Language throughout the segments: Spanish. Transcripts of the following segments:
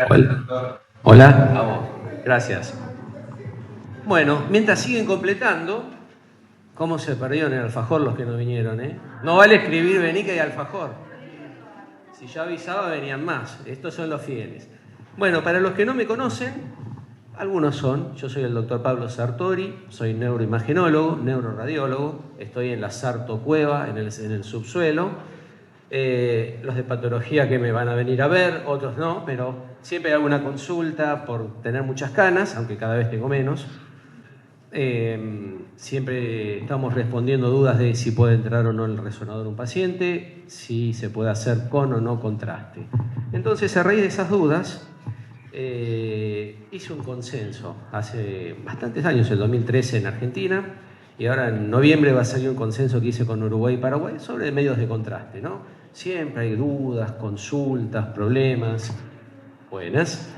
Hola. Hola. A vos. Gracias. Bueno, mientras siguen completando, ¿cómo se perdió en el alfajor los que no vinieron, eh? No vale escribir vení que hay alfajor. Si yo avisaba venían más. Estos son los fieles. Bueno, para los que no me conocen, algunos son. Yo soy el doctor Pablo Sartori, soy neuroimagenólogo, neuroradiólogo. Estoy en la Sarto Cueva, en el subsuelo. Los de patología que me van a venir a ver, otros no, pero siempre hay alguna consulta por tener muchas canas, aunque cada vez tengo menos. Siempre estamos respondiendo dudas de si puede entrar o no el resonador un paciente, si se puede hacer con o no contraste. Entonces, a raíz de esas dudas, hice un consenso hace bastantes años, el 2013 en Argentina, y ahora en noviembre va a salir un consenso que hice con Uruguay y Paraguay sobre medios de contraste, ¿no? Siempre hay dudas, consultas, problemas. Buenas.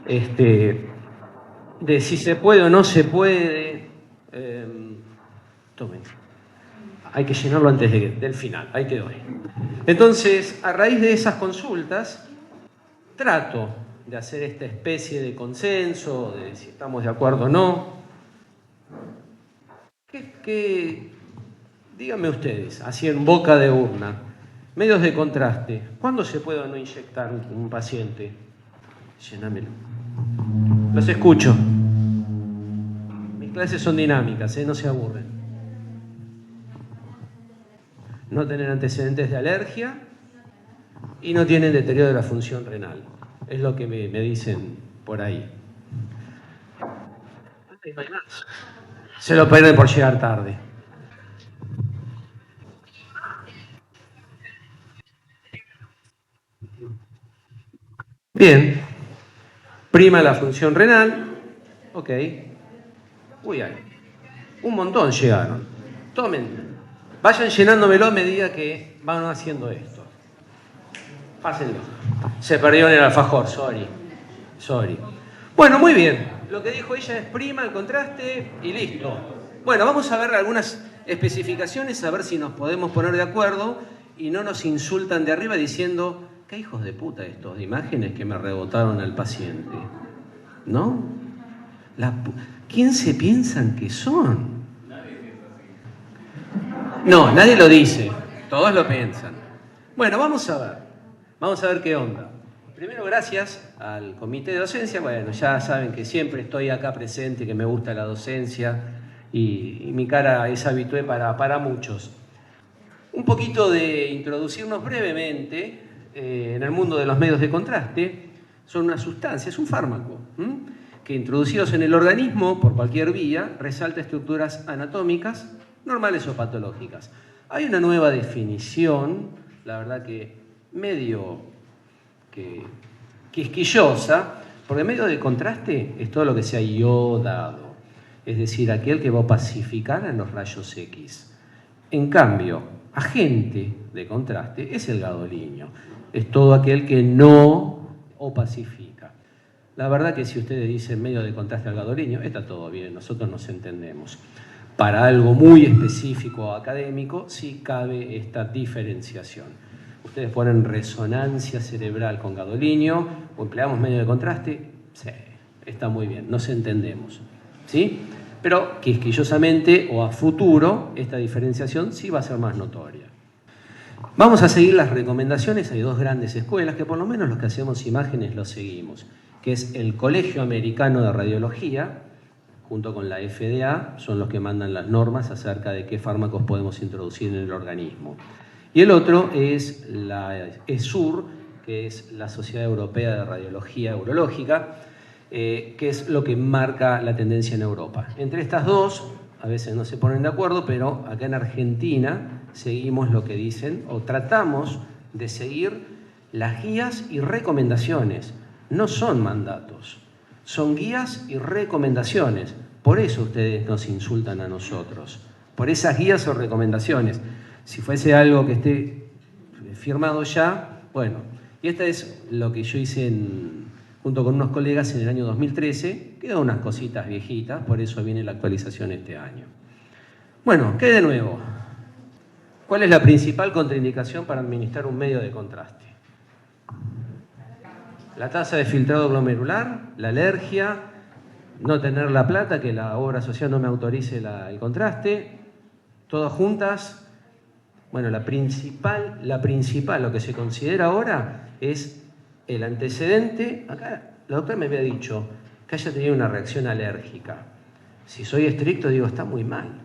De si se puede o no se puede. Tomen. Hay que llenarlo antes del final. Ahí quedó. Entonces, a raíz de esas consultas, trato de hacer esta especie de consenso, de si estamos de acuerdo o no. Díganme ustedes, así en boca de urna, medios de contraste, ¿cuándo se puede o no inyectar un paciente? Llénamelo. Los escucho. Mis clases son dinámicas, no se aburren. No tener antecedentes de alergia y no tienen deterioro de la función renal. Es lo que me dicen por ahí. No hay más. Se lo pierden por llegar tarde. Bien. Prima la función renal. Ok. Uy, ay. Un montón llegaron. Tomen. Vayan llenándomelo a medida que van haciendo esto. Pásenlo. Se perdió en el alfajor, sorry. Bueno, muy bien. Lo que dijo ella es prima el contraste y listo. Bueno, vamos a ver algunas especificaciones, a ver si nos podemos poner de acuerdo y no nos insultan de arriba diciendo, qué hijos de puta estos de imágenes que me rebotaron al paciente. ¿No? ¿Quién se piensan que son? No, nadie lo dice. Todos lo piensan. Bueno, vamos a ver. Vamos a ver qué onda. Primero, gracias al comité de docencia. Bueno, ya saben que siempre estoy acá presente, que me gusta la docencia y mi cara es habitué para muchos. Un poquito de introducirnos brevemente en el mundo de los medios de contraste. Son una sustancia, es un fármaco, que introducidos en el organismo por cualquier vía resalta estructuras anatómicas normales o patológicas. Hay una nueva definición, la verdad que medio quisquillosa, porque medio de contraste es todo lo que sea iodado, es decir, aquel que va a pacificar en los rayos X. En cambio, agente de contraste es el gadolínio, es todo aquel que no opacifica. La verdad que si ustedes dicen medio de contraste al gadolínio, está todo bien, nosotros nos entendemos. Para algo muy específico o académico, sí cabe esta diferenciación. Ustedes ponen resonancia cerebral con gadolínio o empleamos medio de contraste, sí, está muy bien, nos entendemos. ¿Sí? Pero quisquillosamente o a futuro esta diferenciación sí va a ser más notoria. Vamos a seguir las recomendaciones, hay dos grandes escuelas que por lo menos los que hacemos imágenes los seguimos, que es el Colegio Americano de Radiología, junto con la FDA, son los que mandan las normas acerca de qué fármacos podemos introducir en el organismo. Y el otro es la ESUR, que es la Sociedad Europea de Radiología Urológica, que es lo que marca la tendencia en Europa. Entre estas dos, a veces no se ponen de acuerdo, pero acá en Argentina seguimos lo que dicen, o tratamos de seguir las guías y recomendaciones. No son mandatos, son guías y recomendaciones. Por eso ustedes nos insultan a nosotros, por esas guías o recomendaciones. Si fuese algo que esté firmado ya, bueno, y esta es lo que yo hice junto con unos colegas en el año 2013, quedan unas cositas viejitas, por eso viene la actualización este año. Bueno, ¿qué de nuevo? ¿Cuál es la principal contraindicación para administrar un medio de contraste? La tasa de filtrado glomerular, la alergia, no tener la plata, que la obra social no me autorice el contraste, todas juntas. Bueno, la principal, lo que se considera ahora es el antecedente. Acá la doctora me había dicho que haya tenido una reacción alérgica. Si soy estricto, digo, está muy mal.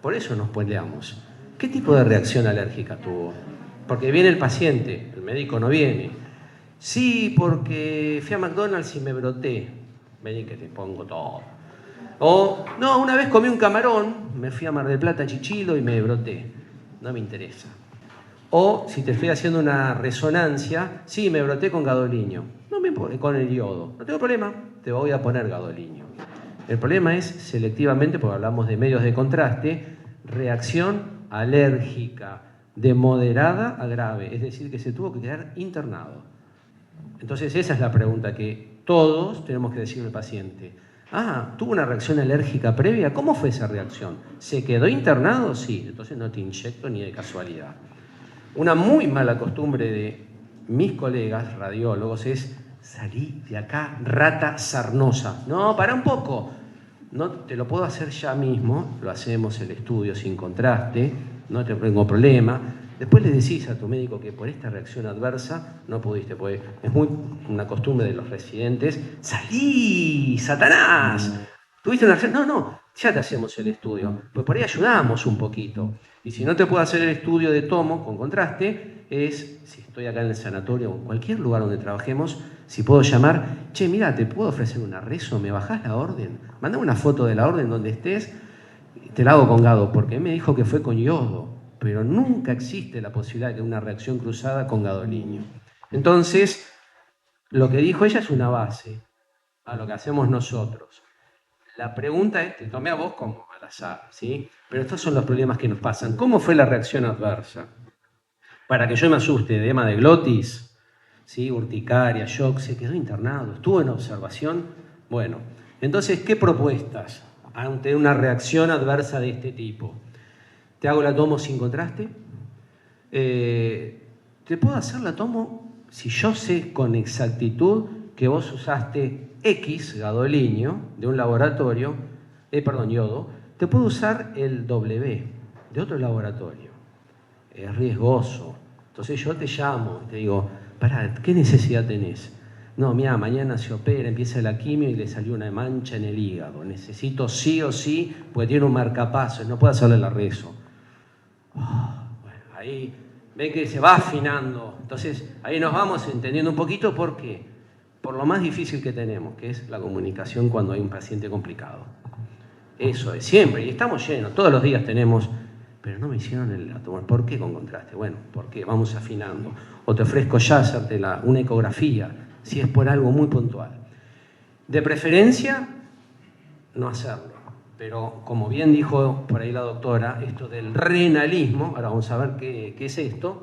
Por eso nos peleamos. ¿Qué tipo de reacción alérgica tuvo? Porque viene el paciente, el médico no viene. Sí, porque fui a McDonald's y me broté. Vení que te pongo todo. O, no, una vez comí un camarón, me fui a Mar del Plata, Chichilo, y me broté. No me interesa. O, si te estoy haciendo una resonancia, sí, me broté con gadoliño. No me con el yodo. No tengo problema, te voy a poner gadoliño. El problema es, selectivamente, porque hablamos de medios de contraste, reacción alérgica de moderada a grave. Es decir, que se tuvo que quedar internado. Entonces, esa es la pregunta que todos tenemos que decirle al paciente. Ah, ¿tuvo una reacción alérgica previa? ¿Cómo fue esa reacción? ¿Se quedó internado? Sí, entonces no te inyecto ni de casualidad. Una muy mala costumbre de mis colegas radiólogos es salí de acá rata sarnosa. No, para un poco. No te lo puedo hacer ya mismo, lo hacemos el estudio sin contraste, no tengo problema. Después le decís a tu médico que por esta reacción adversa no pudiste, porque es muy una costumbre de los residentes. ¡Salí, Satanás! ¿Tuviste una reacción? No, ya te hacemos el estudio. Pues por ahí ayudamos un poquito. Y si no te puedo hacer el estudio de tomo con contraste, es, si estoy acá en el sanatorio o en cualquier lugar donde trabajemos, si puedo llamar, che, mira, ¿te puedo ofrecer una reso? ¿Me bajás la orden? Mandame una foto de la orden donde estés, te la hago con gado, porque me dijo que fue con yodo. Pero nunca existe la posibilidad de una reacción cruzada con gadoliño. Entonces, lo que dijo ella es una base a lo que hacemos nosotros. La pregunta es, te tomé a vos como al azar, ¿sí? Pero estos son los problemas que nos pasan. ¿Cómo fue la reacción adversa? Para que yo me asuste, edema de glotis, ¿sí? Urticaria, shock, se quedó internado, estuvo en observación. Bueno, entonces, ¿qué propuestas ante una reacción adversa de este tipo? Te hago la tomo sin contraste. Te puedo hacer la tomo si yo sé con exactitud que vos usaste X, gadoliño, de un laboratorio, yodo. Te puedo usar el W, de otro laboratorio. Es riesgoso. Entonces yo te llamo y te digo, pará, ¿qué necesidad tenés? No, mira, mañana se opera, empieza la quimio y le salió una mancha en el hígado. Necesito sí o sí, porque tiene un marcapasos, no puedo hacerle la reso. Bueno, ahí ven que se va afinando. Entonces, ahí nos vamos entendiendo un poquito por qué. Por lo más difícil que tenemos, que es la comunicación cuando hay un paciente complicado. Eso es siempre, y estamos llenos, todos los días tenemos, pero no me hicieron el tomar. ¿Por qué con contraste? Bueno, porque vamos afinando. O te ofrezco ya hacerte una ecografía, si es por algo muy puntual. De preferencia, no hacerlo. Pero como bien dijo por ahí la doctora, esto del renalismo, ahora vamos a ver qué es esto,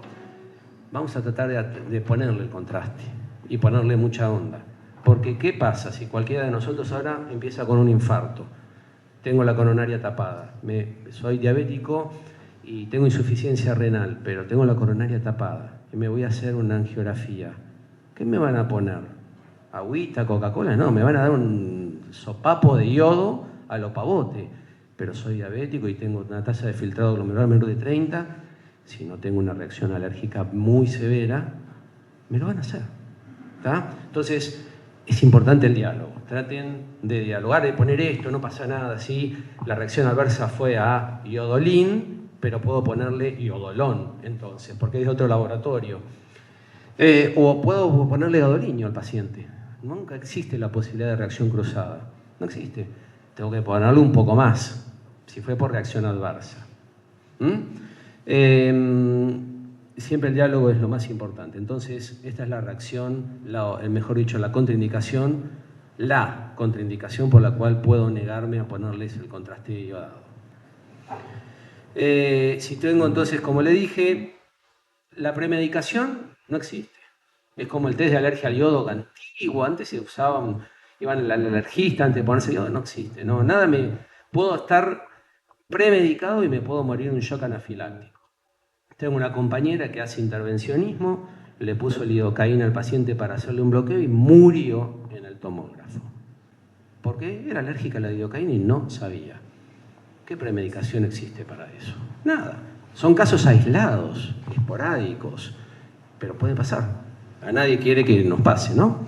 vamos a tratar de ponerle el contraste y ponerle mucha onda. Porque ¿qué pasa si cualquiera de nosotros ahora empieza con un infarto? Tengo la coronaria tapada, soy diabético y tengo insuficiencia renal, pero tengo la coronaria tapada y me voy a hacer una angiografía. ¿Qué me van a poner? ¿Agüita, Coca-Cola? No, me van a dar un sopapo de yodo a lo pavote, pero soy diabético y tengo una tasa de filtrado glomerular menor de 30, si no tengo una reacción alérgica muy severa, me lo van a hacer. ¿Tá? Entonces, es importante el diálogo. Traten de dialogar, de poner esto, no pasa nada, ¿sí? La reacción adversa fue a iodolín, pero puedo ponerle iodolón, entonces, porque es de otro laboratorio. O puedo ponerle gadoliño al paciente. Nunca existe la posibilidad de reacción cruzada. No existe. Tengo que ponerle un poco más, si fue por reacción adversa. Siempre el diálogo es lo más importante. Entonces, esta es la reacción, mejor dicho, la contraindicación por la cual puedo negarme a ponerles el contraste iodado. Si tengo entonces, como le dije, la premedicación no existe. Es como el test de alergia al yodo antiguo, antes se usaban, iban al alergista antes de ponerse yodo, no existe. No, puedo estar premedicado y me puedo morir de un shock anafiláctico. Tengo una compañera que hace intervencionismo le puso lidocaína al paciente para hacerle un bloqueo y murió en el tomógrafo. ¿Por qué? Era alérgica a la lidocaína y no sabía. ¿Qué premedicación existe para eso? Nada. Son casos aislados, esporádicos, pero puede pasar. A nadie quiere que nos pase, ¿no?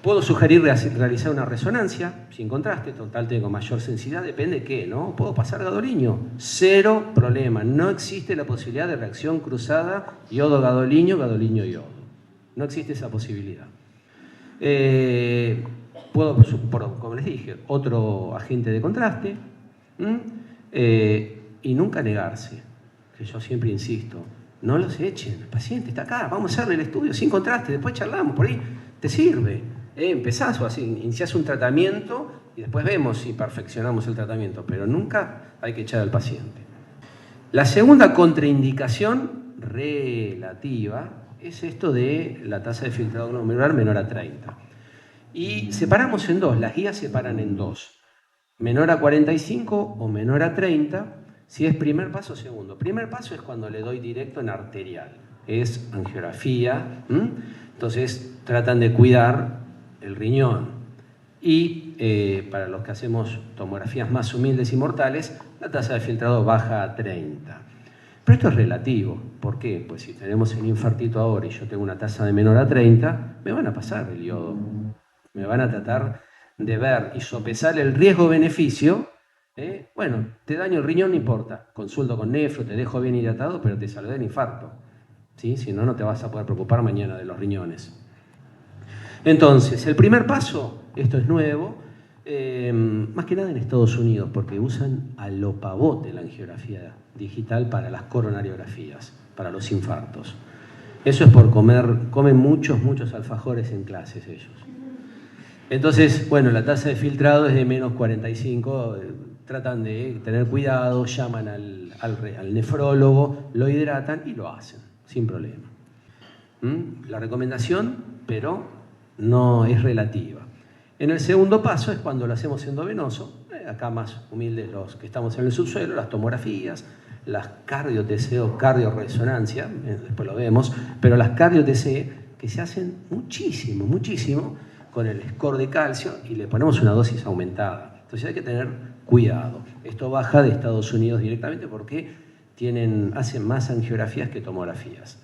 Puedo sugerir realizar una resonancia sin contraste, total tengo mayor sensibilidad, depende de qué, ¿no? Puedo pasar gadoliño, cero problema. No existe la posibilidad de reacción cruzada yodo-gadoliño, gadoliño-yodo. No existe esa posibilidad. Puedo, como les dije, otro agente de contraste y nunca negarse, que yo siempre insisto. No los echen, el paciente está acá, vamos a hacerle el estudio sin contraste, después charlamos, por ahí te sirve. Empezás o así, iniciás un tratamiento y después vemos si perfeccionamos el tratamiento, pero nunca hay que echar al paciente. La segunda contraindicación relativa es esto de la tasa de filtrado glomerular menor a 30. Y separamos en dos, las guías separan en dos, menor a 45 o menor a 30. Si es primer paso o segundo. Primer paso es cuando le doy directo en arterial. Es angiografía. Entonces tratan de cuidar el riñón. Y para los que hacemos tomografías más humildes y mortales, la tasa de filtrado baja a 30. Pero esto es relativo. ¿Por qué? Pues si tenemos el infartito ahora y yo tengo una tasa de menor a 30, me van a pasar el yodo. Me van a tratar de ver y sopesar el riesgo-beneficio. Bueno, te daño el riñón, no importa. Consulto con nefro, te dejo bien hidratado, pero te salvé del infarto. ¿Sí? Si no, no te vas a poder preocupar mañana de los riñones. Entonces, el primer paso, esto es nuevo, más que nada en Estados Unidos, porque usan a lo pavote la angiografía digital para las coronariografías, para los infartos. Eso es por comen muchos alfajores en clases ellos. Entonces, bueno, la tasa de filtrado es de menos 45, tratan de tener cuidado, llaman al nefrólogo, lo hidratan y lo hacen, sin problema. La recomendación, pero no es relativa. En el segundo paso es cuando lo hacemos endovenoso, acá más humildes los que estamos en el subsuelo, las tomografías, las cardio-TC o cardio-resonancia, después lo vemos, pero las cardio-TC que se hacen muchísimo, con el score de calcio y le ponemos una dosis aumentada. Entonces hay que tener cuidado. Esto baja de Estados Unidos directamente porque hacen más angiografías que tomografías.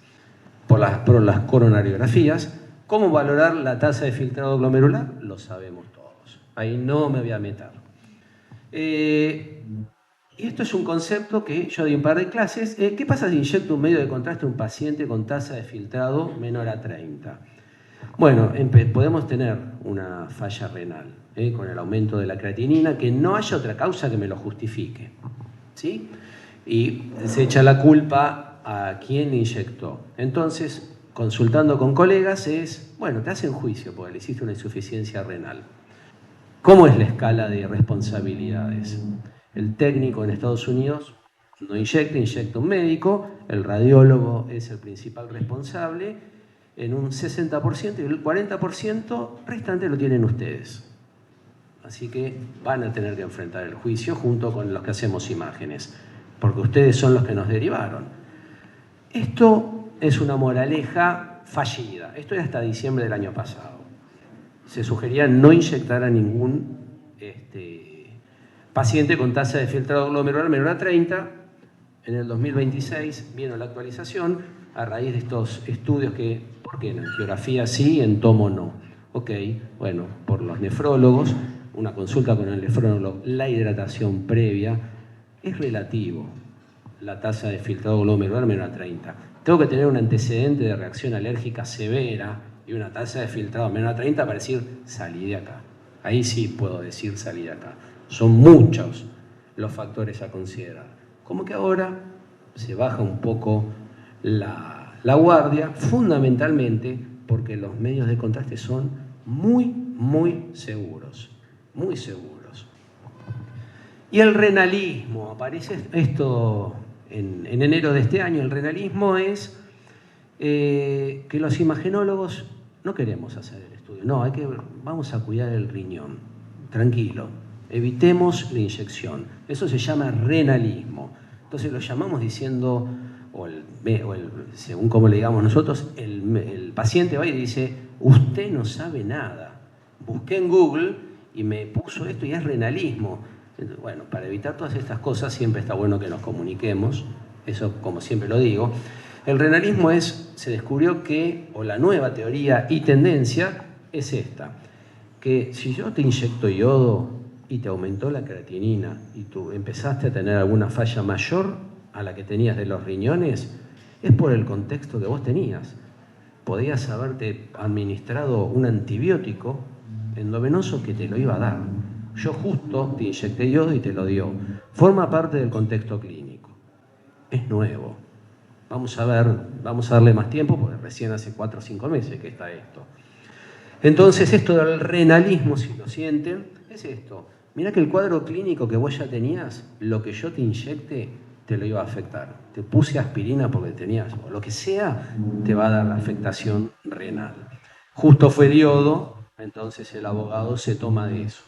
Por las coronariografías, ¿cómo valorar la tasa de filtrado glomerular? Lo sabemos todos. Ahí no me voy a meter. Y esto es un concepto que yo di un par de clases. ¿Qué pasa si inyecto un medio de contraste a un paciente con tasa de filtrado menor a 30? Bueno, podemos tener una falla renal con el aumento de la creatinina, que no haya otra causa que me lo justifique, ¿sí? Y se echa la culpa a quien inyectó. Entonces, consultando con colegas bueno, te hacen juicio porque le hiciste una insuficiencia renal. ¿Cómo es la escala de responsabilidades? El técnico en Estados Unidos no inyecta un médico, el radiólogo es el principal responsable, en un 60% y el 40% restante lo tienen ustedes. Así que van a tener que enfrentar el juicio junto con los que hacemos imágenes, porque ustedes son los que nos derivaron. Esto es una moraleja fallida. Esto era hasta diciembre del año pasado. Se sugería no inyectar a ningún paciente con tasa de filtrado glomerular menor a 30. En el 2026 vino la actualización a raíz de estos estudios ¿por qué en angiografía sí, en tomo no? Ok, bueno, por los nefrólogos, una consulta con el nefrólogo, la hidratación previa, es relativo la tasa de filtrado glomerular menor a 30. Tengo que tener un antecedente de reacción alérgica severa y una tasa de filtrado menor a 30 para decir, salí de acá. Ahí sí puedo decir, salí de acá. Son muchos los factores a considerar. Como que ahora se baja un poco la guardia, fundamentalmente porque los medios de contraste son muy seguros, muy seguros. Y el renalismo, aparece esto en enero de este año. El renalismo es que los imagenólogos no queremos hacer el estudio, no, vamos a cuidar el riñón, tranquilo, evitemos la inyección. Eso se llama renalismo. Entonces lo llamamos diciendo, según como le digamos nosotros, el paciente va y dice, usted no sabe nada. Busqué en Google y me puso esto y es renalismo. Bueno, para evitar todas estas cosas siempre está bueno que nos comuniquemos, eso como siempre lo digo. El renalismo se descubrió que, o la nueva teoría y tendencia es esta, que si yo te inyecto yodo y te aumentó la creatinina y tú empezaste a tener alguna falla mayor a la que tenías de los riñones, es por el contexto que vos tenías. Podías haberte administrado un antibiótico endovenoso que te lo iba a dar. Yo justo te inyecté yodo y te lo dio. Forma parte del contexto clínico. Es nuevo. Vamos a darle más tiempo porque recién hace 4 o 5 meses que está esto. Entonces, esto del renalismo, si lo sienten, es esto. Mirá que el cuadro clínico que vos ya tenías, lo que yo te inyecte, te lo iba a afectar. Te puse aspirina porque tenías, o lo que sea, te va a dar la afectación renal. Justo fue yodo, entonces el abogado se toma de eso.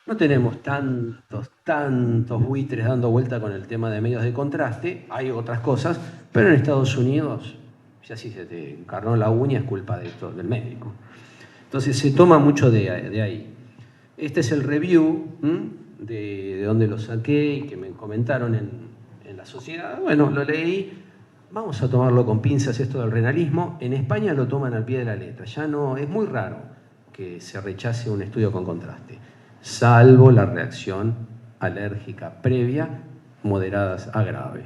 No tenemos tantos buitres dando vuelta con el tema de medios de contraste, hay otras cosas, pero en Estados Unidos, ya si se te encarnó la uña, es culpa de esto, del médico. Entonces se toma mucho de ahí. Este es el review de donde lo saqué y que me comentaron en la sociedad. Bueno, lo leí. Vamos a tomarlo con pinzas esto del renalismo. En España lo toman al pie de la letra. Ya no, es muy raro que se rechace un estudio con contraste, salvo la reacción alérgica previa, moderadas a grave.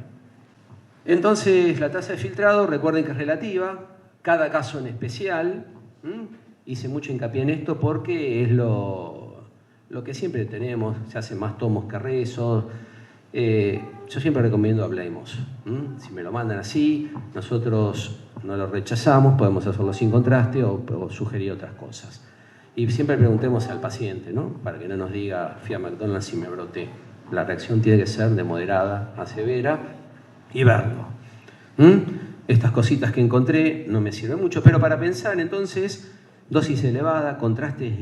Entonces, la tasa de filtrado, recuerden que es relativa, cada caso en especial. Hice mucho hincapié en esto porque es lo que siempre tenemos, se hacen más tomos que rezos. Yo siempre recomiendo hablemos. Si me lo mandan así, nosotros no lo rechazamos, podemos hacerlo sin contraste o sugerir otras cosas. Y siempre preguntemos al paciente, ¿no? Para que no nos diga, fui a McDonald's y me broté. La reacción tiene que ser de moderada a severa y verlo. Estas cositas que encontré no me sirven mucho, pero para pensar entonces, dosis elevada, contrastes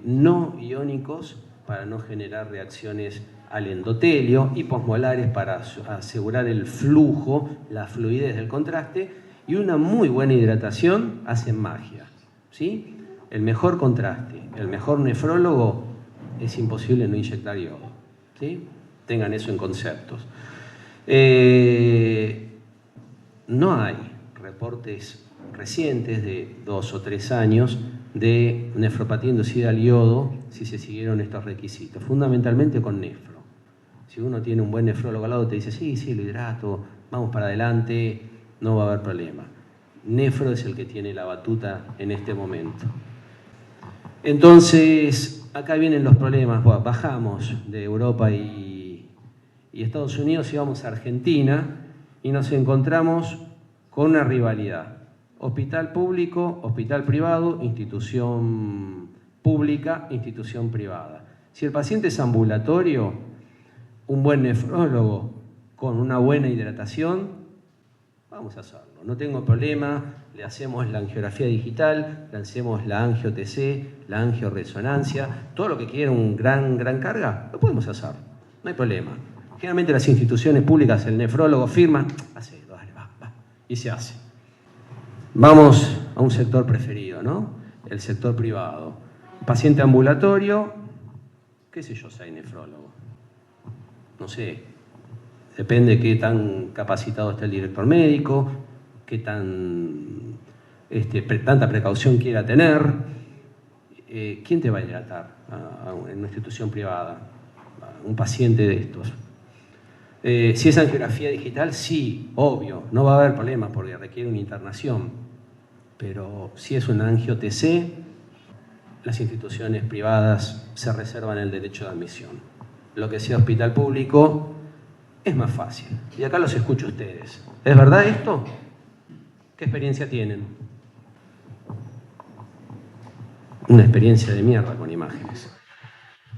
no iónicos para no generar reacciones al endotelio y posmolares para asegurar el flujo, la fluidez del contraste, y una muy buena hidratación hacen magia, ¿sí? El mejor contraste, el mejor nefrólogo, es imposible no inyectar yodo, ¿sí? Tengan eso en conceptos. No hay reportes recientes de 2 o 3 años de nefropatía inducida al yodo si se siguieron estos requisitos, fundamentalmente con nefro. Si uno tiene un buen nefrólogo al lado, te dice, sí, lo hidrato, vamos para adelante, no va a haber problema. Nefro es el que tiene la batuta en este momento. Entonces, acá vienen los problemas. Bueno, bajamos de Europa y Estados Unidos y vamos a Argentina y nos encontramos con una rivalidad. Hospital público, hospital privado, institución pública, institución privada. Si el paciente es ambulatorio, un buen nefrólogo con una buena hidratación, vamos a hacerlo. No tengo problema, le hacemos la angiografía digital, le hacemos la angio-TC, la angioresonancia, todo lo que quiera un gran carga, lo podemos hacer, no hay problema. Generalmente las instituciones públicas, el nefrólogo firma, hace, dale, va, y se hace. Vamos a un sector preferido, ¿no? El sector privado. Paciente ambulatorio, qué sé yo, soy nefrólogo. No sé, depende de qué tan capacitado está el director médico, qué tanta precaución quiera tener. ¿Quién te va a hidratar en una institución privada? A un paciente de estos. Si es angiografía digital, sí, obvio, no va a haber problema porque requiere una internación. Pero si es un angio-TC, las instituciones privadas se reservan el derecho de admisión. Lo que sea hospital público es más fácil. Y acá los escucho a ustedes. ¿Es verdad esto? ¿Qué experiencia tienen? Una experiencia de mierda con imágenes.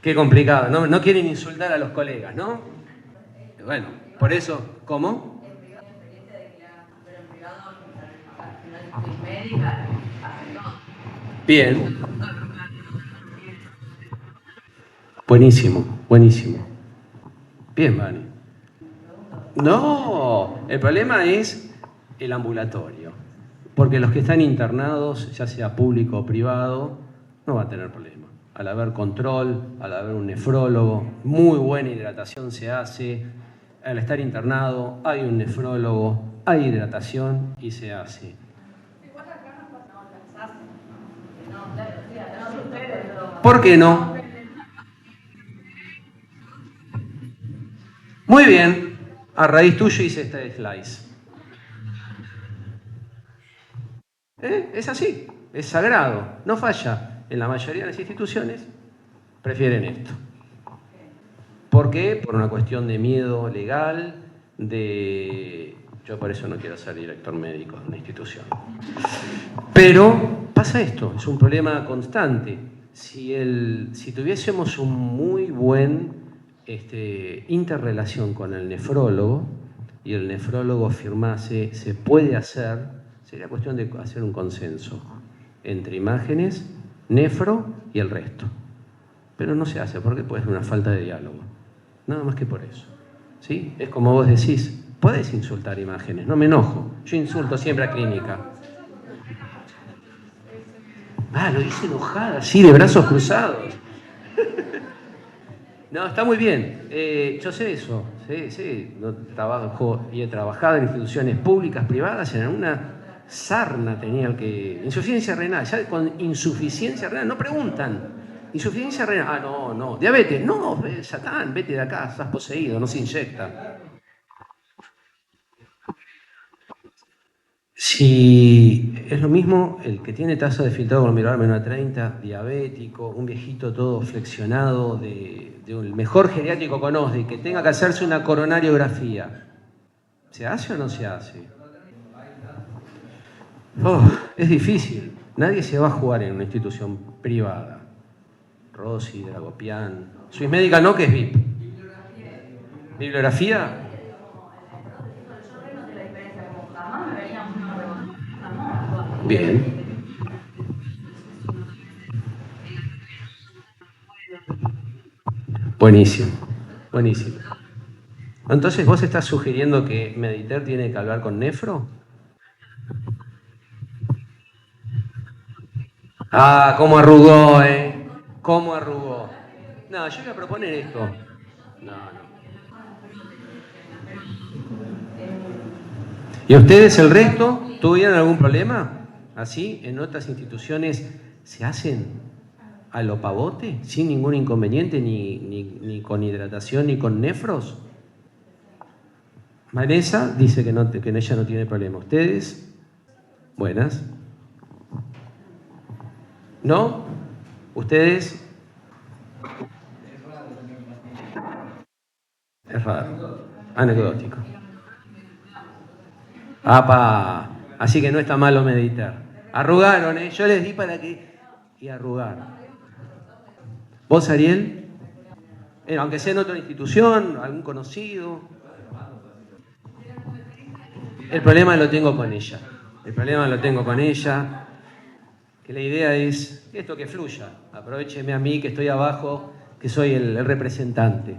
Qué complicado. No quieren insultar a los colegas, ¿no? Bueno, por eso, ¿cómo? Bien. Buenísimo. Bien, Vani. No, el problema es el ambulatorio. Porque los que están internados, ya sea público o privado, no van a tener problema. Al haber control, al haber un nefrólogo, muy buena hidratación se hace. Al estar internado, hay un nefrólogo, hay hidratación y se hace. ¿Por qué no? Muy bien. A raíz tuyo hice este slice. Es así, es sagrado, no falla. En la mayoría de las instituciones prefieren esto. ¿Por qué? Por una cuestión de miedo legal, Yo por eso no quiero ser director médico de una institución. Pero pasa esto, es un problema constante. Si tuviésemos un muy buen interrelación con el nefrólogo y el nefrólogo afirmase se puede hacer, sería cuestión de hacer un consenso entre imágenes, nefro y el resto. Pero no se hace porque puede ser una falta de diálogo. Nada más que por eso. ¿Sí? Es como vos decís, podés insultar imágenes, no me enojo. Yo insulto siempre a clínica. Lo hice enojada, sí, de brazos cruzados. No, está muy bien. Yo sé eso. Sí. No, trabajo y he trabajado en instituciones públicas, privadas, en una sarna tenía el que... Insuficiencia renal. Ya con insuficiencia renal no preguntan. Insuficiencia renal. No. Diabetes. No, Satán, vete de acá, estás poseído, no se inyecta. Si es lo mismo el que tiene tasa de filtrado glomerular menor a 30, diabético, un viejito todo flexionado de un mejor geriátrico con OSDE, que tenga que hacerse una coronariografía, ¿se hace o no se hace? Es difícil. Nadie se va a jugar en una institución privada. Rossi, Dragopian. Swissmedica no, que es VIP. ¿Bibliografía? Bien. Buenísimo. Entonces, ¿vos estás sugiriendo que Mediter tiene que hablar con Nefro? Cómo arrugó, ¿eh? Cómo arrugó. No, yo voy a proponer esto. No. ¿Y ustedes, el resto, tuvieron algún problema? ¿Así? ¿En otras instituciones se hacen a lo pavote, sin ningún inconveniente, ni con hidratación, ni con nefros? Vanessa dice que ella no tiene problema. ¿Ustedes? Buenas. ¿No? ¿Ustedes? Es raro. Anecdótico. Así que no está malo meditar. Arrugaron, ¿eh? Yo les di para que... Y arrugaron. ¿Vos, Ariel? Aunque sea en otra institución, algún conocido. El problema lo tengo con ella. Que la idea es esto, que fluya. Aprovecheme a mí, que estoy abajo, que soy el representante.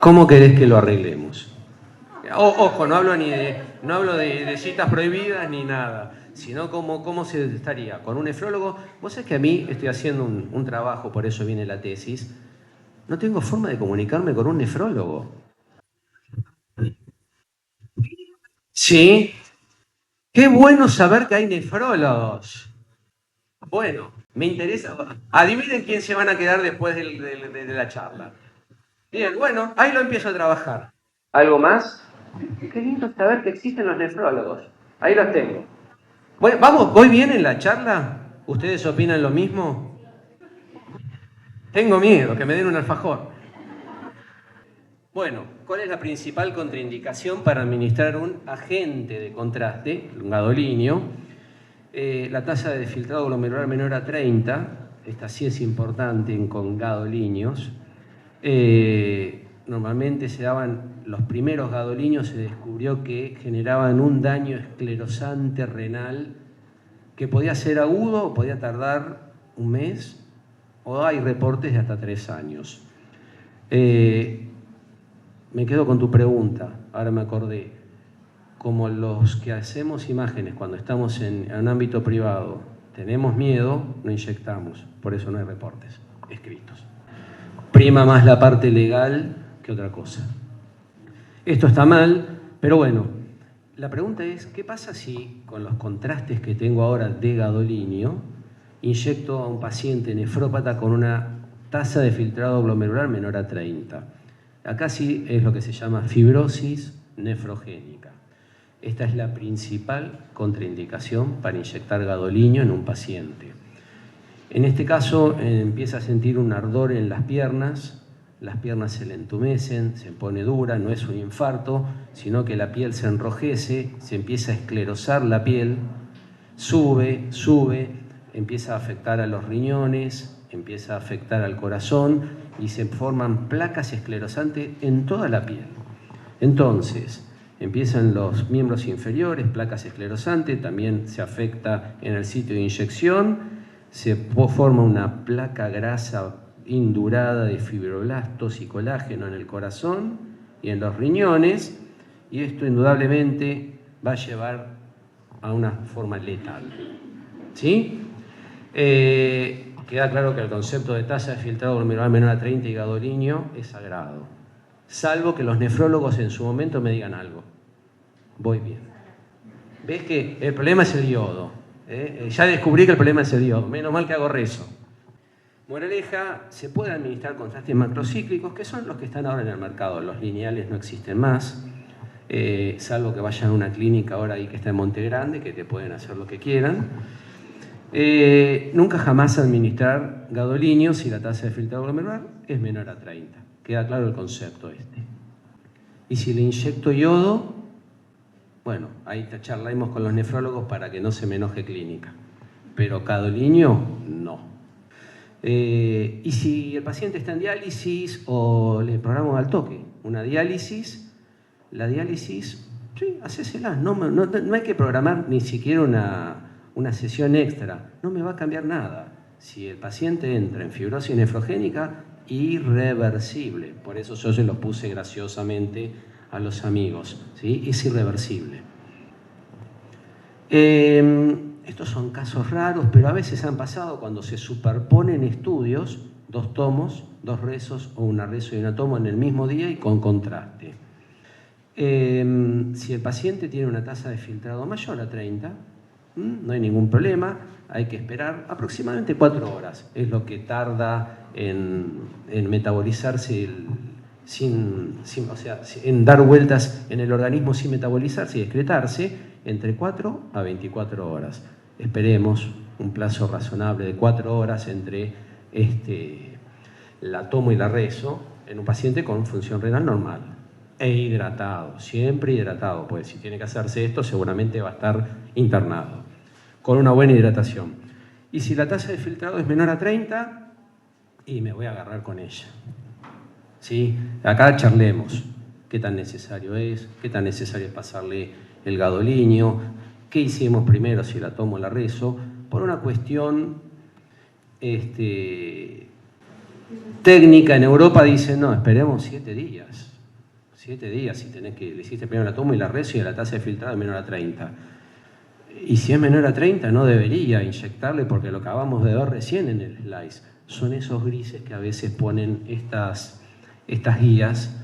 ¿Cómo querés que lo arreglemos? Ojo, no hablo de citas prohibidas ni nada, sino cómo se estaría con un nefrólogo. Vos sabés que a mí estoy haciendo un trabajo, por eso viene la tesis. No tengo forma de comunicarme con un nefrólogo. Sí, qué bueno saber que hay nefrólogos. Bueno, me interesa. Adivinen quién se van a quedar después de la charla. Bien, bueno, ahí lo empiezo a trabajar. ¿Algo más? Qué lindo saber que existen los nefrólogos. Ahí los tengo. Bueno, vamos, ¿voy bien en la charla? ¿Ustedes opinan lo mismo? Tengo miedo, que me den un alfajor. Bueno, ¿cuál es la principal contraindicación para administrar un agente de contraste, un gadolinio? La tasa de filtrado glomerular menor a 30, esta sí es importante con gadolinios. Normalmente se daban, los primeros gadolinios se descubrió que generaban un daño esclerosante renal que podía ser agudo o podía tardar un mes, o hay reportes de hasta 3 años. Me quedo con tu pregunta, ahora me acordé. Como los que hacemos imágenes cuando estamos en un ámbito privado tenemos miedo, no inyectamos, por eso no hay reportes escritos. Prima más la parte legal que otra cosa. Esto está mal, pero bueno, la pregunta es, ¿qué pasa si con los contrastes que tengo ahora de gadolinio inyecto a un paciente nefrópata con una tasa de filtrado glomerular menor a 30? Acá sí es lo que se llama fibrosis nefrogénica. Esta es la principal contraindicación para inyectar gadolinio en un paciente. En este caso empieza a sentir un ardor en las piernas se le entumecen, se pone dura, no es un infarto, sino que la piel se enrojece, se empieza a esclerosar la piel, sube, empieza a afectar a los riñones, empieza a afectar al corazón y se forman placas esclerosantes en toda la piel. Entonces, empiezan los miembros inferiores, placas esclerosantes, también se afecta en el sitio de inyección, se forma una placa grasa indurada de fibroblastos y colágeno en el corazón y en los riñones, y esto indudablemente va a llevar a una forma letal. ¿Sí? Queda claro que el concepto de tasa de filtrado glomerular menor a 30 y gadolinio es sagrado, salvo que los nefrólogos en su momento me digan algo. Voy bien. ¿Ves que el problema es el yodo? Ya descubrí que el problema es el yodo. Menos mal que hago rezo. Moraleja, se puede administrar contrastes macrocíclicos, que son los que están ahora en el mercado. Los lineales no existen más, salvo que vayan a una clínica ahora ahí que está en Monte Grande, que te pueden hacer lo que quieran. Nunca jamás administrar gadolinio si la tasa de filtrado glomerular es menor a 30. Queda claro el concepto este. Y si le inyecto yodo, bueno, ahí charlaremos con los nefrólogos para que no se me enoje clínica. Pero gadolinio, no. Y si el paciente está en diálisis o le programamos al toque una diálisis, la diálisis, sí, hacésela. No hay que programar ni siquiera una sesión extra. No me va a cambiar nada. Si el paciente entra en fibrosis nefrogénica, irreversible. Por eso yo se los puse graciosamente a los amigos, ¿sí? Es irreversible. Estos son casos raros, pero a veces han pasado cuando se superponen estudios, 2 tomos, 2 rezos o una rezo y una tomo en el mismo día y con contraste. Si el paciente tiene una tasa de filtrado mayor a 30, no hay ningún problema, hay que esperar aproximadamente 4 horas. Es lo que tarda en metabolizarse, en dar vueltas en el organismo sin metabolizarse y excretarse, entre 4 a 24 horas. Esperemos un plazo razonable de 4 horas entre la tomo y la rezo en un paciente con función renal normal e hidratado, siempre hidratado, pues si tiene que hacerse esto seguramente va a estar internado, con una buena hidratación. Y si la tasa de filtrado es menor a 30, y me voy a agarrar con ella. ¿Sí? Acá charlemos qué tan necesario es, qué tan necesario es pasarle el gadolinio, qué hicimos primero, si la tomo o la rezo, por una cuestión técnica. En Europa dicen, no, esperemos 7 días. 7 días si le hiciste primero la tomo y la rezo y la tasa de filtrado es menor a 30. Y si es menor a 30 no debería inyectarle, porque lo acabamos de ver recién en el slice. Son esos grises que a veces ponen estas guías.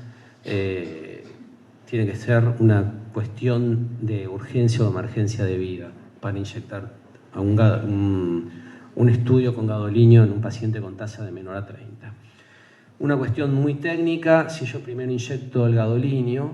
Tiene que ser una cuestión de urgencia o emergencia de vida para inyectar a un estudio con gadolinio en un paciente con tasa de menor a 30. Una cuestión muy técnica, si yo primero inyecto el gadolinio,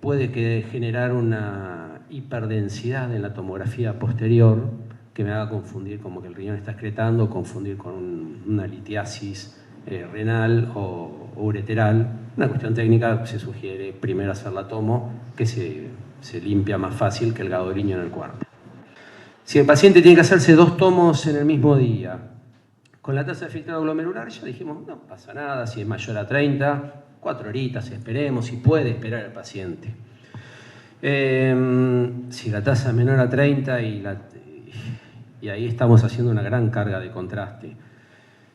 puede generar una hiperdensidad en la tomografía posterior que me haga confundir como que el riñón está excretando, confundir con una litiasis renal o ureteral. Una cuestión técnica, se sugiere primero hacer la tomo, que se limpia más fácil que el gadolinio en el cuarto. Si el paciente tiene que hacerse 2 tomos en el mismo día, con la tasa de filtrado glomerular ya dijimos, no pasa nada, si es mayor a 30, 4 horitas esperemos, si puede esperar el paciente. Si la tasa es menor a 30 y ahí estamos haciendo una gran carga de contraste.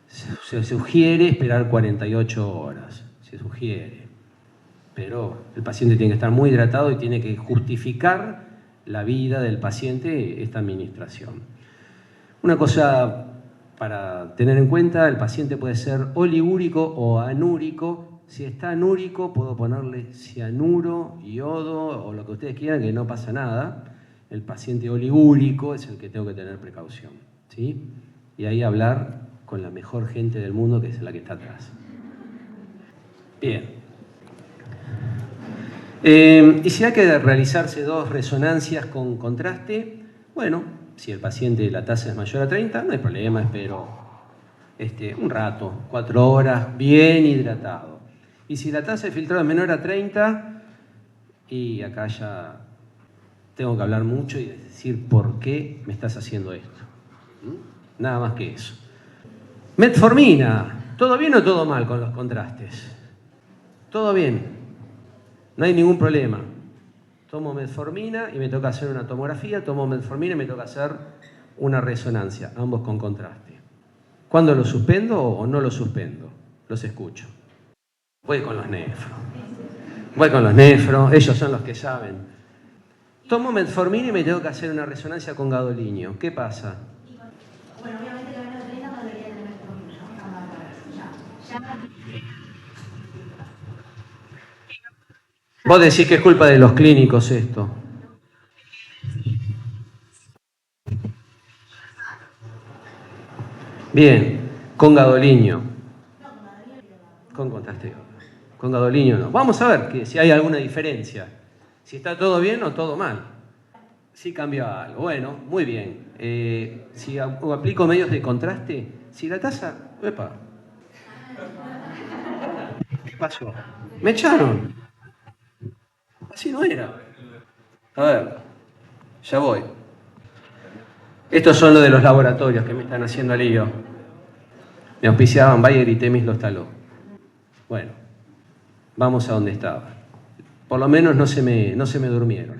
Se sugiere esperar 48 horas, se sugiere, pero el paciente tiene que estar muy hidratado y tiene que justificar la vida del paciente esta administración. Una cosa para tener en cuenta, el paciente puede ser oligúrico o anúrico. Si está anúrico, puedo ponerle cianuro, yodo o lo que ustedes quieran, que no pasa nada. El paciente oligúrico es el que tengo que tener precaución, ¿sí? Y ahí hablar con la mejor gente del mundo, que es la que está atrás. Bien. Y si hay que realizarse 2 resonancias con contraste, bueno, si el paciente la tasa es mayor a 30, no hay problema, espero un rato, 4 horas, bien hidratado. Y si la tasa de filtrado es menor a 30, y acá ya tengo que hablar mucho y decir por qué me estás haciendo esto. Nada más que eso. Metformina, ¿todo bien o todo mal con los contrastes? Todo bien, no hay ningún problema. Tomo metformina y me toca hacer una tomografía, tomo metformina y me toca hacer una resonancia, ambos con contraste. ¿Cuándo lo suspendo o no lo suspendo? Los escucho. Voy con los nefros, ellos son los que saben. Tomo metformina y me tengo que hacer una resonancia con gadolinium. ¿Qué pasa? Bueno, obviamente que menos de 30 no debería tener metformina. Vos decís que es culpa de los clínicos esto. Bien, con gadolinium. Con contraste. Con gadolinium no. Vamos a ver si hay alguna diferencia. Si está todo bien o todo mal. Si cambia algo. Bueno, muy bien. Si aplico medios de contraste, si la tasa... ¡Epa! ¿Qué pasó? Me echaron. Así no era. A ver, ya voy. Estos son los de los laboratorios que me están haciendo lío. Me auspiciaban Bayer y Temis los taló. Bueno, vamos a donde estaba. Por lo menos no se me durmieron.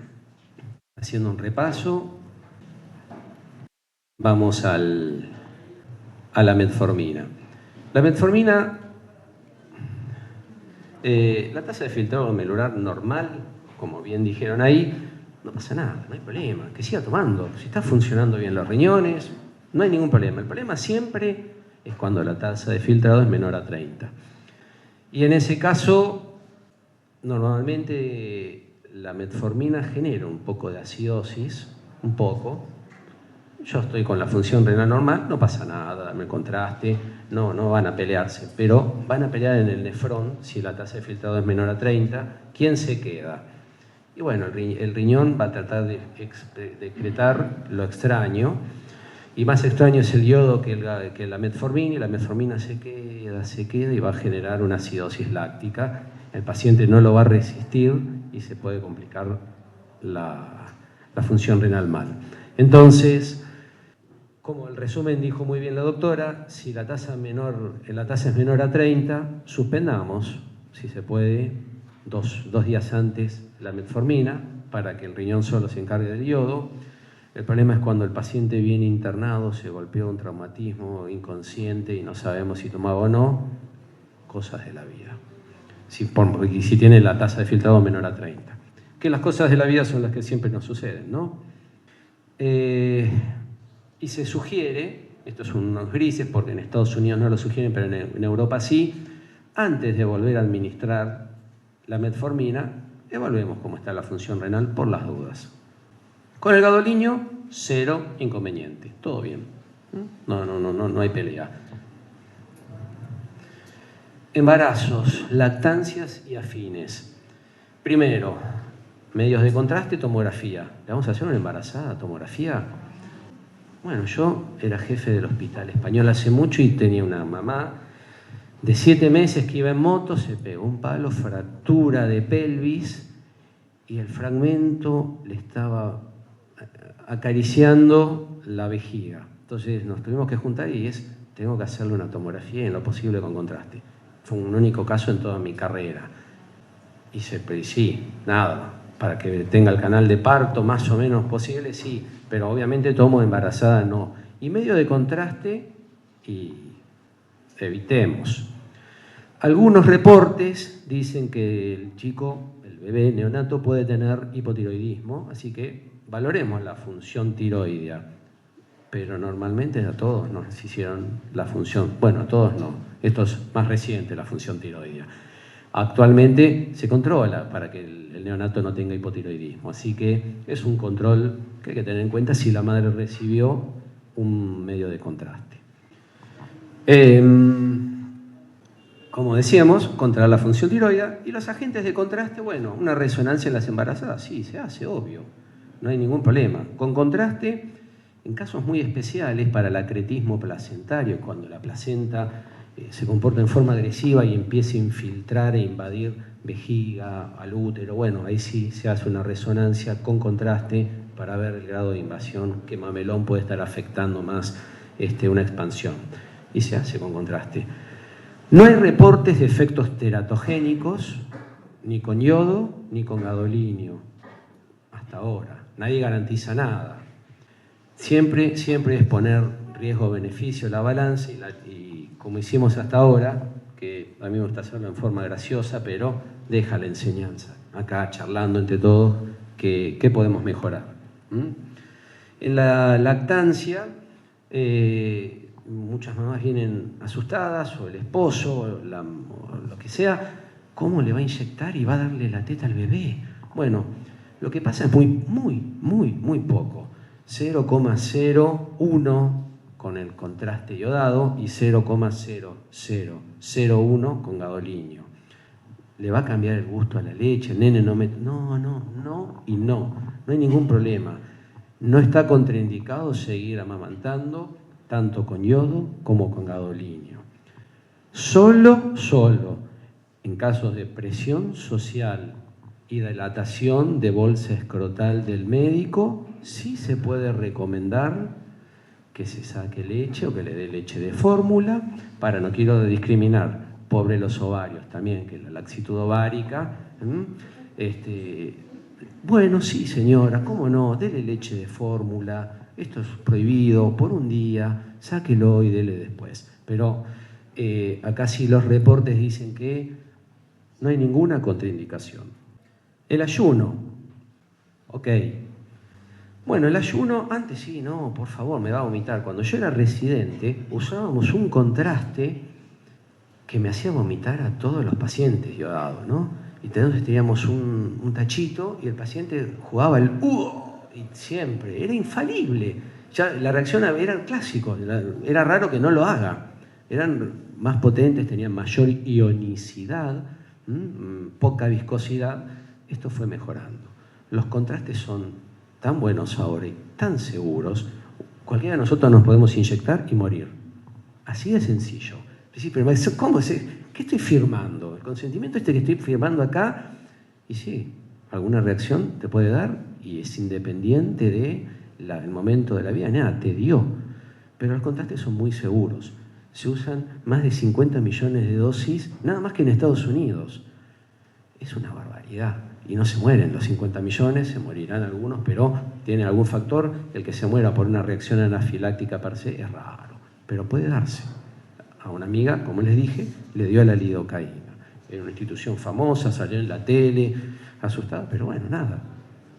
Haciendo un repaso, vamos a la metformina. La metformina, la tasa de filtrado glomerular normal, como bien dijeron ahí, no pasa nada, no hay problema, que siga tomando. Si está funcionando bien los riñones, no hay ningún problema. El problema siempre es cuando la tasa de filtrado es menor a 30. Y en ese caso, normalmente la metformina genera un poco de acidosis, un poco. Yo estoy con la función renal normal, no pasa nada, dame contraste, no van a pelearse, pero van a pelear en el nefrón si la tasa de filtrado es menor a 30. ¿Quién se queda? Y bueno, el riñón va a tratar de excretar lo extraño, y más extraño es el yodo que la metformina, y la metformina se queda y va a generar una acidosis láctica. El paciente no lo va a resistir y se puede complicar la función renal mal. Entonces, como el resumen dijo muy bien la doctora, si la tasa es menor a 30, suspendamos, si se puede, dos días antes la metformina para que el riñón solo se encargue del yodo. El problema es cuando el paciente viene internado, se golpeó un traumatismo inconsciente y no sabemos si tomaba o no, cosas de la vida. Si tiene la tasa de filtrado menor a 30. Que las cosas de la vida son las que siempre nos suceden, ¿no? Y se sugiere, estos son unos grises porque en Estados Unidos no lo sugieren, pero en Europa sí, antes de volver a administrar la metformina, evaluemos cómo está la función renal por las dudas. Con el gadolinium, 0 inconveniente, todo bien. No hay pelea. Embarazos, lactancias y afines. Primero, medios de contraste, tomografía. ¿Le vamos a hacer una embarazada, tomografía? Bueno, yo era jefe del Hospital Español hace mucho y tenía una mamá de 7 meses que iba en moto, se pegó un palo, fractura de pelvis y el fragmento le estaba acariciando la vejiga. Entonces nos tuvimos que juntar y tengo que hacerle una tomografía y en lo posible con contraste. Fue un único caso en toda mi carrera. Sí, nada, para que tenga el canal de parto más o menos posible, sí, pero obviamente tomo embarazada no. Y medio de contraste y evitemos. Algunos reportes dicen que el chico, el bebé neonato, puede tener hipotiroidismo, así que valoremos la función tiroidea. Pero normalmente a todos nos hicieron la función, bueno, a todos no, esto es más reciente, la función tiroidea. Actualmente se controla para que el neonato no tenga hipotiroidismo, así que es un control que hay que tener en cuenta si la madre recibió un medio de contraste. Como decíamos, controlar la función tiroidea y los agentes de contraste, bueno, una resonancia en las embarazadas, sí, se hace, obvio, no hay ningún problema. Con contraste, en casos muy especiales para el acretismo placentario, cuando la placenta se comporta en forma agresiva y empieza a infiltrar e invadir vejiga, al útero, bueno, ahí sí se hace una resonancia con contraste para ver el grado de invasión que mamelón puede estar afectando más una expansión. Y se hace con contraste. No hay reportes de efectos teratogénicos, ni con yodo, ni con gadolinio, hasta ahora. Nadie garantiza nada. Siempre es poner riesgo-beneficio en la balanza y como hicimos hasta ahora, que a mí me gusta hacerlo en forma graciosa, pero deja la enseñanza. Acá charlando entre todos, ¿qué podemos mejorar? En la lactancia, muchas mamás vienen asustadas, o el esposo, o lo que sea, ¿cómo le va a inyectar y va a darle la teta al bebé? Bueno, lo que pasa es muy poco. 0,01 con el contraste iodado y 0,0001 con gadolinio. ¿Le va a cambiar el gusto a la leche? El nene no y no. No hay ningún problema. No está contraindicado seguir amamantando tanto con yodo como con gadolinio. Solo en casos de presión social y dilatación de bolsa escrotal del médico, sí se puede recomendar que se saque leche o que le dé leche de fórmula, no quiero discriminar, pobre los ovarios también, que la laxitud ovárica. Bueno, sí señora, ¿cómo no? Dele leche de fórmula, esto es prohibido, por un día, sáquelo y dele después. Pero acá sí los reportes dicen que no hay ninguna contraindicación. El ayuno, ok. Bueno, el ayuno, antes sí, no, por favor, me va a vomitar. Cuando yo era residente, usábamos un contraste que me hacía vomitar a todos los pacientes yodados, ¿no? Y entonces teníamos un tachito y el paciente jugaba el y siempre, era infalible. Ya la reacción era clásico, era raro que no lo haga. Eran más potentes, tenían mayor ionicidad, poca viscosidad. Esto fue mejorando. Los contrastes son tan buenos ahora y tan seguros, cualquiera de nosotros nos podemos inyectar y morir. Así de sencillo. Sí, pero ¿cómo es? ¿Qué estoy firmando? ¿El consentimiento que estoy firmando acá? Y sí, alguna reacción te puede dar y es independiente del momento de la vida. Nada, te dio. Pero los contrastes son muy seguros. Se usan más de 50 millones de dosis, nada más que en Estados Unidos. Es una barbaridad. Y no se mueren los 50 millones, se morirán algunos, pero tienen algún factor. El que se muera por una reacción anafiláctica per se es raro, pero puede darse. A una amiga, como les dije, le dio la lidocaína. Era una institución famosa, salió en la tele, asustada, pero bueno, nada.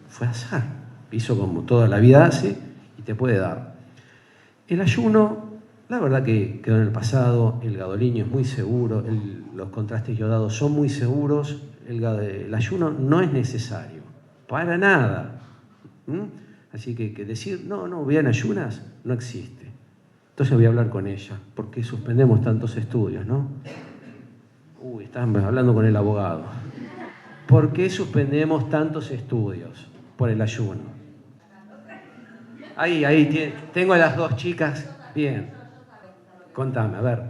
Fue azar. Hizo como toda la vida hace y te puede dar. El ayuno, la verdad que quedó en el pasado. El gadolinio es muy seguro, los contrastes yodados son muy seguros. El ayuno no es necesario, para nada. Así que decir, no, vean ayunas, no existe. Entonces voy a hablar con ella, porque suspendemos tantos estudios, ¿no? Están hablando con el abogado. ¿Por qué suspendemos tantos estudios? Por el ayuno. Ahí tengo a las dos chicas. Bien. Contame, a ver.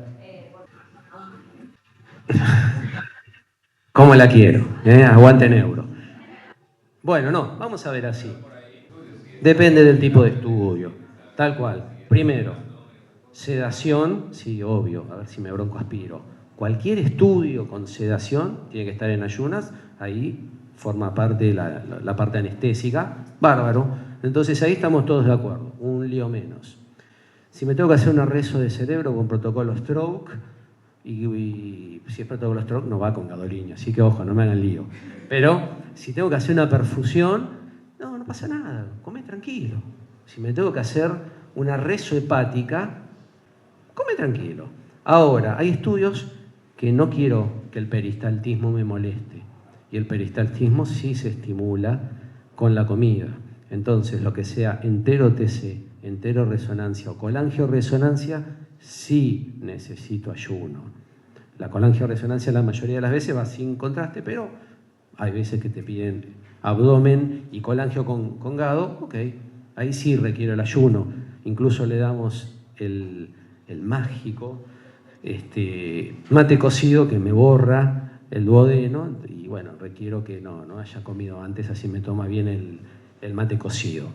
¿Cómo la quiero? Aguante neuro. Bueno, no, vamos a ver así. Depende del tipo de estudio. Tal cual. Primero, sedación, sí, obvio, a ver si me broncoaspiro. Cualquier estudio con sedación tiene que estar en ayunas, ahí forma parte de la parte anestésica, bárbaro. Entonces ahí estamos todos de acuerdo, un lío menos. Si me tengo que hacer un arresto de cerebro con protocolo stroke, y si es protocolo stroke no va con gadolinio, así que ojo, no me hagan lío. Pero si tengo que hacer una perfusión, no pasa nada, come tranquilo. Si me tengo que hacer una resohepática, come tranquilo. Ahora, hay estudios que no quiero que el peristaltismo me moleste. Y el peristaltismo sí se estimula con la comida. Entonces, lo que sea entero TC, entero resonancia o colangioresonancia, sí necesito ayuno. La colangioresonancia la mayoría de las veces va sin contraste, pero hay veces que te piden abdomen y colangio con gado, ok, ahí sí requiere el ayuno. Incluso le damos el mágico mate cocido que me borra el duodeno y bueno, requiero que no haya comido antes, así me toma bien el mate cocido.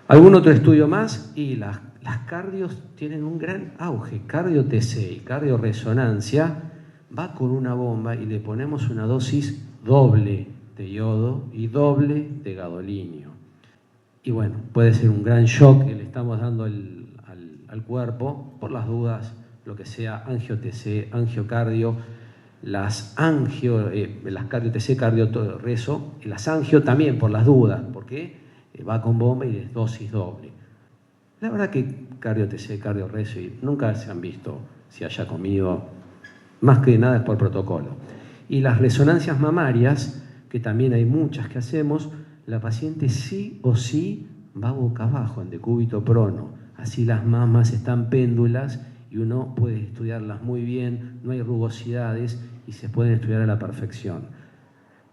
¿Algún otro estudio más? Y las cardios tienen un gran auge. Cardio TC y cardio resonancia va con una bomba y le ponemos una dosis doble de yodo y doble de gadolinio. Y bueno, puede ser un gran shock que le estamos dando al cuerpo, por las dudas, lo que sea angio-TC, angiocardio, las cardio-TC, cardio-reso, y las angio también por las dudas, porque va con bomba y es dosis doble. La verdad que cardio-TC, cardio-reso, nunca se han visto si haya comido, más que nada es por protocolo. Y las resonancias mamarias, que también hay muchas que hacemos, la paciente sí o sí va boca abajo, en decúbito prono. Así las mamas están péndulas y uno puede estudiarlas muy bien, no hay rugosidades y se pueden estudiar a la perfección.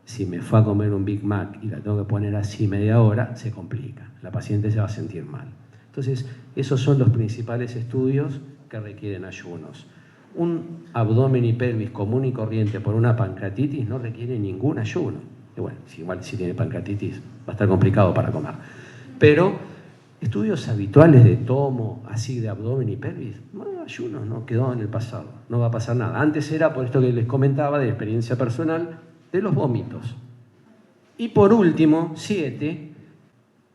Si me fue a comer un Big Mac y la tengo que poner así media hora, se complica. La paciente se va a sentir mal. Entonces, esos son los principales estudios que requieren ayunos. Un abdomen y pelvis común y corriente por una pancreatitis no requiere ningún ayuno. Y bueno, igual si tiene pancreatitis va a estar complicado para comer. Pero estudios habituales de tomo, así de abdomen y pelvis, no, ayuno no quedó en el pasado, no va a pasar nada. Antes era, por esto que les comentaba, de experiencia personal, de los vómitos. Y por último, 7,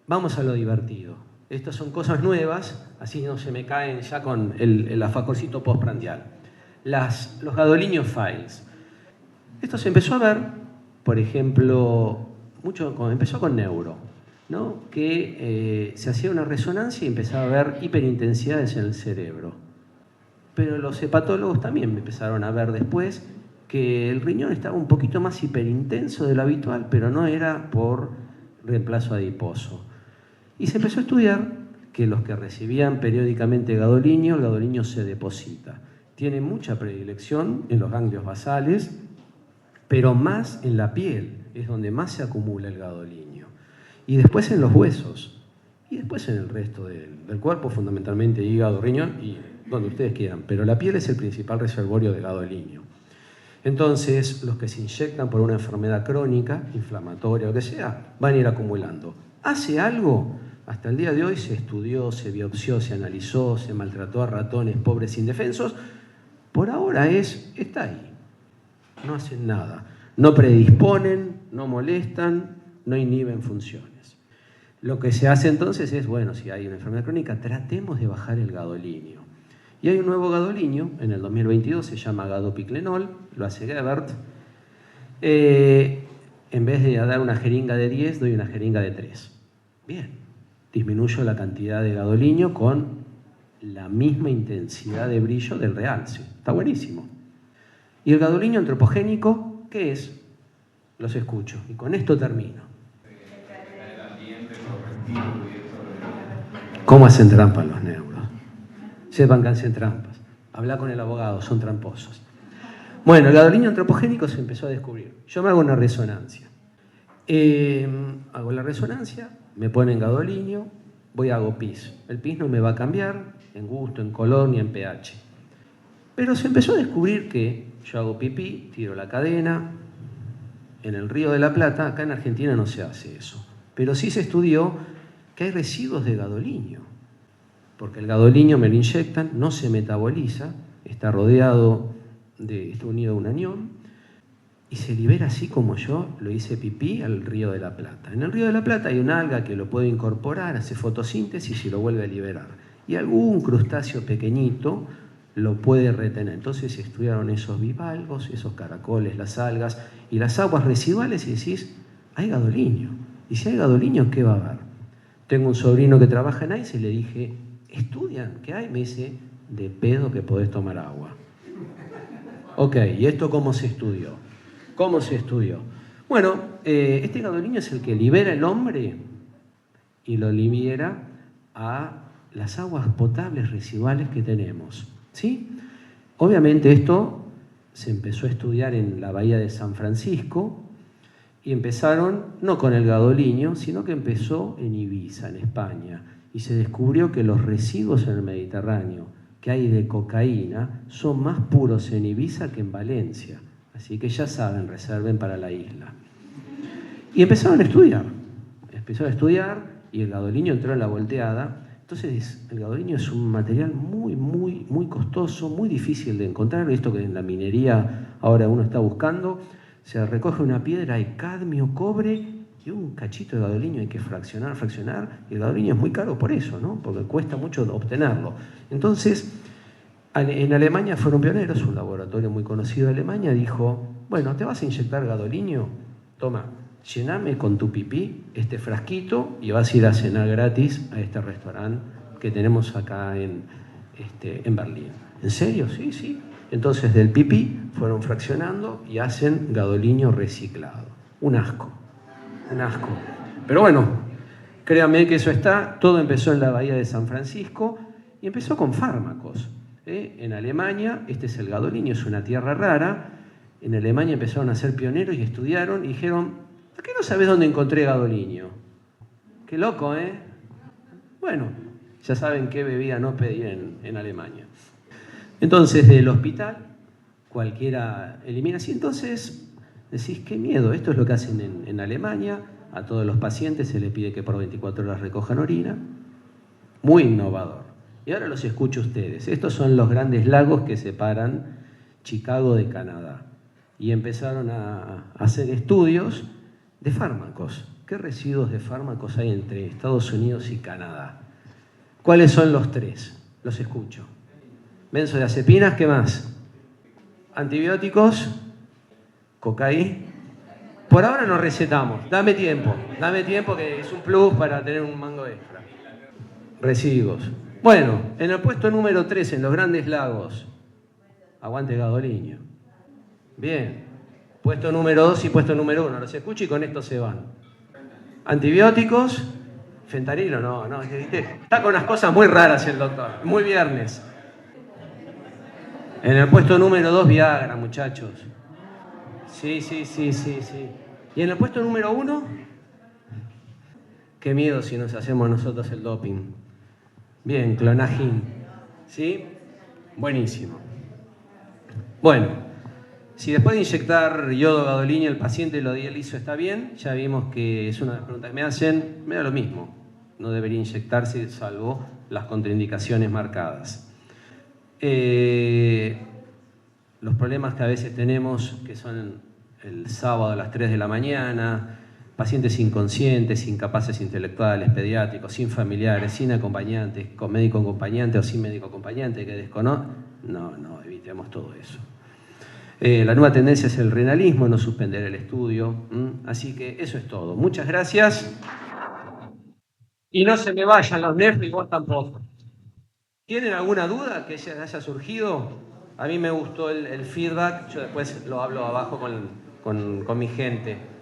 vamos a lo divertido. Estas son cosas nuevas, así no se me caen ya con el afacorcito postprandial. Los gadolinios files. Esto se empezó a ver, por ejemplo, empezó con neuro, ¿no? Que se hacía una resonancia y empezaba a ver hiperintensidades en el cerebro. Pero los hepatólogos también empezaron a ver después que el riñón estaba un poquito más hiperintenso de lo habitual, pero no era por reemplazo adiposo. Y se empezó a estudiar que los que recibían periódicamente el gadolinio se deposita. Tiene mucha predilección en los ganglios basales, pero más en la piel, es donde más se acumula el gadolinio. Y después en los huesos, y después en el resto del cuerpo, fundamentalmente hígado, riñón y donde ustedes quieran. Pero la piel es el principal reservorio de gadolinio. Entonces, los que se inyectan por una enfermedad crónica, inflamatoria o que sea, van a ir acumulando. ¿Hace algo? Hasta el día de hoy se estudió, se biopsió, se analizó, se maltrató a ratones pobres indefensos. Por ahora está ahí. No hacen nada. No predisponen, no molestan, no inhiben funciones. Lo que se hace entonces es, bueno, si hay una enfermedad crónica, tratemos de bajar el gadolinio. Y hay un nuevo gadolinio, en el 2022, se llama gadopiclenol, lo hace Gebert. En vez de dar una jeringa de 10, doy una jeringa de 3. Bien, disminuyo la cantidad de gadolinio con la misma intensidad de brillo del realce. Está buenísimo. ¿Y el gadolinio antropogénico qué es? Los escucho. Y con esto termino. ¿Cómo hacen trampas los neuros? Sepan que hacen trampas. Habla con el abogado, son tramposos. Bueno, el gadolinio antropogénico se empezó a descubrir. Yo me hago una resonancia. Hago la resonancia, me ponen gadolinio, voy a hago PIS. El PIS no me va a cambiar en gusto, en color ni en pH. Pero se empezó a descubrir que yo hago pipí, tiro la cadena. En el Río de la Plata, acá en Argentina no se hace eso. Pero sí se estudió que hay residuos de gadolinio. Porque el gadolinio me lo inyectan, no se metaboliza, está unido a un anión, y y se libera así como yo lo hice pipí al Río de la Plata. En el Río de la Plata hay un alga que lo puede incorporar, hace fotosíntesis y lo vuelve a liberar. Y algún crustáceo pequeñito lo puede retener. Entonces estudiaron esos bivalvos, esos caracoles, las algas y las aguas residuales y decís, hay gadoliño. Y si hay gadoliño, ¿qué va a haber? Tengo un sobrino que trabaja en AICE y le dije, ¿estudian qué hay? Me dice, de pedo que podés tomar agua. Ok, ¿y esto cómo se estudió? ¿Cómo se estudió? Bueno, este gadoliño es el que libera el hombre y lo libera a las aguas potables residuales que tenemos, ¿sí? Obviamente esto se empezó a estudiar en la bahía de San Francisco y empezaron no con el gadoliño, sino que empezó en Ibiza, en España, y se descubrió que los residuos en el Mediterráneo que hay de cocaína son más puros en Ibiza que en Valencia. Así que ya saben, reserven para la isla. Y empezaron a estudiar y el gadoliño entró en la volteada. Entonces el gadoliño es un material muy costoso, muy difícil de encontrar. Esto que en la minería ahora uno está buscando, se recoge una piedra, hay cadmio, cobre y un cachito de gadoliño hay que fraccionar, y el gadoliño es muy caro por eso, ¿no? Porque cuesta mucho obtenerlo. Entonces, en Alemania fueron pioneros, un laboratorio muy conocido de Alemania dijo, bueno, ¿te vas a inyectar gadoliño? Toma, llename con tu pipí este frasquito y vas a ir a cenar gratis a este restaurante que tenemos acá en Berlín. ¿En serio? Sí, sí. Entonces del pipí fueron fraccionando y hacen gadoliño reciclado. Un asco. Pero bueno, créanme que eso está. Todo empezó en la bahía de San Francisco y empezó con fármacos. En Alemania, este es el gadoliño, es una tierra rara. En Alemania empezaron a ser pioneros y estudiaron y dijeron, ¿por qué no sabés dónde encontré gadoliño? Qué loco, ¿eh? Bueno, ya saben qué bebida no pedir en Alemania. Entonces, del hospital, cualquiera elimina así. Entonces, decís, qué miedo, esto es lo que hacen en Alemania. A todos los pacientes se les pide que por 24 horas recojan orina. Muy innovador. Y ahora los escucho a ustedes. Estos son los grandes lagos que separan Chicago de Canadá. Y empezaron a hacer estudios de fármacos. ¿Qué residuos de fármacos hay entre Estados Unidos y Canadá? ¿Cuáles son los tres? Los escucho. Benzodiazepinas, ¿qué más? Antibióticos, cocaína. Por ahora no recetamos. Dame tiempo que es un plus para tener un mango extra. Residuos. Bueno, en el puesto número 3, en los Grandes Lagos, aguante gadoliño. Bien. Puesto número 2 y puesto número 1. Los escucho y con esto se van. Antibióticos, fentanilo, no. Está con unas cosas muy raras el doctor. Muy viernes. En el puesto número 2, Viagra, muchachos. Sí. ¿Y en el puesto número 1? Qué miedo si nos hacemos nosotros el doping. Bien, clonagin. ¿Sí? Buenísimo. Bueno, si después de inyectar yodo gadoliño el paciente lo hizo está bien, ya vimos que es una de las preguntas que me hacen, me da lo mismo. No debería inyectarse salvo las contraindicaciones marcadas. Los problemas que a veces tenemos, que son el sábado a las 3 de la mañana, pacientes inconscientes, incapaces intelectuales, pediátricos, sin familiares, sin acompañantes, con médico acompañante o sin médico acompañante que desconoce. No, evitemos todo eso. La nueva tendencia es el renalismo, no suspender el estudio. Así que eso es todo. Muchas gracias. Y no se me vayan los nervios y vos tampoco. ¿Tienen alguna duda que haya surgido? A mí me gustó el feedback, yo después lo hablo abajo con mi gente.